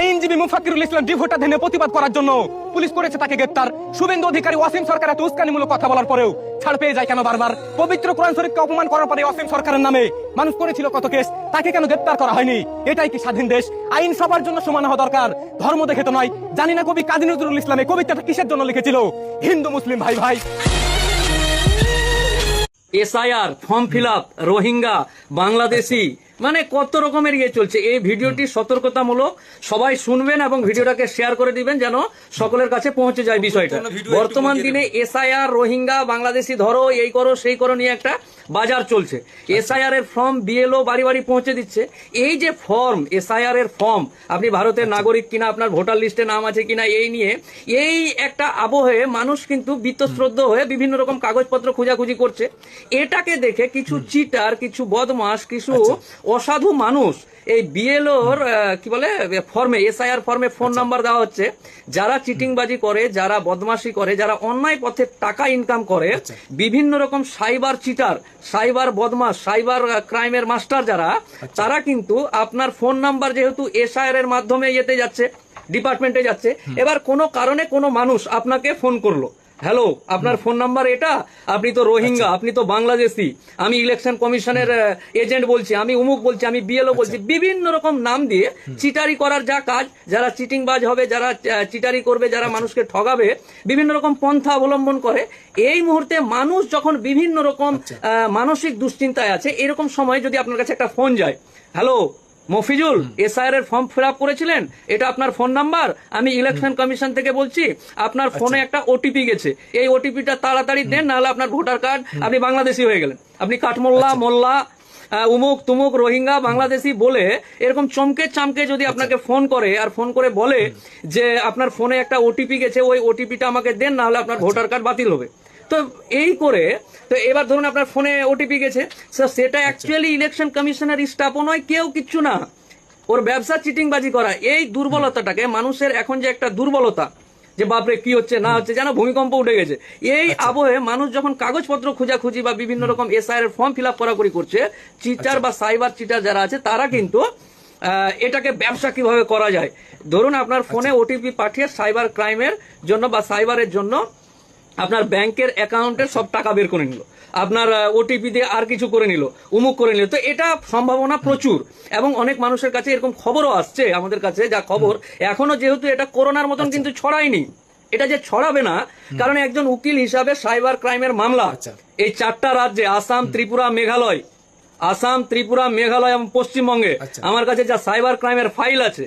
আইনজীবী মুফাক্কিরুল ইসলাম ডিভোটাধীনে প্রতিবাদ করার জন্য পুলিশ করেছে তাকে গ্রেপ্তার। শুভেন্দু অধিকারী ওয়াসিম সরকার এত উস্কানিমূলক কথা বলার পরেও ছাড় পেয়ে যায় কেন বারবার? পবিত্র কোরআন শরীফকে অপমান করার পরে ওয়াসিম সরকারের নামে মানুষ করেছিল কত কেস, তাকে কেন গ্রেপ্তার করা হয়নি? এটাই কি স্বাধীন দেশ? আইন সবার জন্য সমান হওয়া দরকার, ধর্ম দেখে তো নয়। জানি না কবি কাজী নজরুল ইসলাম এই কবিতাটা কিসের জন্য লিখেছিল? হিন্দু মুসলিম ভাই ভাই। SIR, form fill up, Rohingya, Bangladeshi, মানে কত রকমের ইয়ে চলছে। এই ভিডিওটি সতর্কতামূলক, সবাই শুনবেন এবং ভিডিওটাকে শেয়ার করে দিবেন যেন সকলের কাছে পৌঁছে যায় বিষয়টা। বর্তমান দিনে এসআইআর, রোহিঙ্গা, বাংলাদেশি ধরো, এই করো সেই করো নিয়ে একটা বাজার চলছে। এসআইআর এর ফর্ম বিএলও বাড়ি বাড়ি পৌঁছে দিচ্ছে। এই যে ফর্ম, এসআইআর এর ফর্ম, আপনি ভারতের নাগরিক কিনা, আপনার ভোটার লিস্টে নাম আছে কিনা, এই নিয়ে এই একটা আবহে মানুষ কিন্তু বীতশ্রদ্ধ হয়ে বিভিন্ন রকম কাগজপত্র খোঁজাখুঁজি করছে। এটাকে দেখে কিছু চিটার, কিছু বদমাস, কিছু অসাধু মানুষ এই বিএলওর কি বলে ফর্মে, এসআইআর ফর্মে ফোন নাম্বার দেওয়া হচ্ছে। যারা চিটিংবাজি করে, যারা বদমাশি করে, যারা অন্যায় পথে টাকা ইনকাম করে, বিভিন্ন রকম সাইবার চিটার, সাইবার বদমাশ, সাইবার ক্রাইমের মাস্টার যারা, তারা কিন্তু আপনার ফোন নাম্বার যেহেতু এসআইআর এর মাধ্যমে ইয়েতে যাচ্ছে, ডিপার্টমেন্টে যাচ্ছে, এবার কোনো কারণে কোনো মানুষ আপনাকে ফোন করলো, হ্যালো আপনার ফোন নাম্বার এটা, আপনি তো রোহিঙ্গা, আপনি তো বাংলাদেশি, আমি ইলেকশন কমিশনের এজেন্ট বলছি, আমি উমুক বলছি, আমি বিএলও বলছি, বিভিন্ন রকম নাম দিয়ে চিটারি করার যা কাজ, যারা চিটিংবাজ হবে, যারা চিটারি করবে, যারা মানুষকে ঠগাবে, বিভিন্ন রকম পন্থা অবলম্বন করে। এই মুহূর্তে মানুষ যখন বিভিন্ন রকম মানসিক দুশ্চিন্তায় আছে, এরকম সময় যদি আপনার কাছে একটা ফোন যায়, হ্যালো মফিজুল, এসআইআর এর ফর্ম ফিল আপ করেছিলেন, এটা আপনার ফোন নাম্বার, আমি ইলেকশন কমিশন থেকে বলছি, আপনার ফোনে একটা ওটিপি গেছে, এই ওটিপিটা তাড়াতাড়ি দেন, নাহলে আপনার ভোটার কার্ড, আপনি বাংলাদেশি হয়ে গেলেন, আপনি কাঠমোল্লা, মোল্লা, উমুক তুমুক, রোহিঙ্গা, বাংলাদেশি বলে এরকম চমকে চামকে যদি আপনাকে ফোন করে, আর ফোন করে বলে যে আপনার ফোনে একটা ওটিপি গেছে, ওই ওটিপিটা আমাকে দেন, নাহলে আপনার ভোটার কার্ড বাতিল হবে। তো এই করে, তো এবার ধরুন আপনার ফোনে ওটিপি গেছে, সেটা অ্যাকচুয়ালি ইলেকশন কমিশনের স্টাফও নয়, কেউ কিচ্ছু না, ওর ব্যবসা চিটিংবাজি করা। এই দুর্বলতাটাকে, মানুষের এখন যে একটা দুর্বলতা, যে বাপরে কি হচ্ছে না হচ্ছে, যেন ভূমিকম্প উঠে গেছে, এই আবহে মানুষ যখন কাগজপত্র খোঁজাখুঁজি বা বিভিন্ন রকম এসআইআর এর ফর্ম ফিল আপ করাকরি করছে, চিটার বা সাইবার চিটার যারা আছে, তারা কিন্তু এটাকে ব্যবসা কিভাবে করা যায়, ধরুন আপনার ফোনে ওটিপি পাঠিয়ে সাইবার ক্রাইমের জন্য বা সাইবারের জন্য আপনার ব্যাংকের অ্যাকাউন্টের সব টাকা বের করে নিল, আপনার ওটিপি দিয়ে আর কিছু করে নিল, উমুক করে নিল। তো এটা সম্ভাবনা প্রচুর, এবং অনেক মানুষের কাছে এরকম খবরও আসছে আমাদের কাছে, যা খবর এখনো, যেহেতু এটা করোনার মতন কিন্তু ছড়ায়নি, এটা যে ছড়াবে না, কারণ একজন উকিল হিসাবে সাইবার ক্রাইমের মামলা এই 4টা রাজ্যে, আসাম, ত্রিপুরা, মেঘালয়, আসাম, ত্রিপুরা, মেঘালয় এবং পশ্চিমবঙ্গে আমার কাছে যা সাইবার ক্রাইমের ফাইল আছে,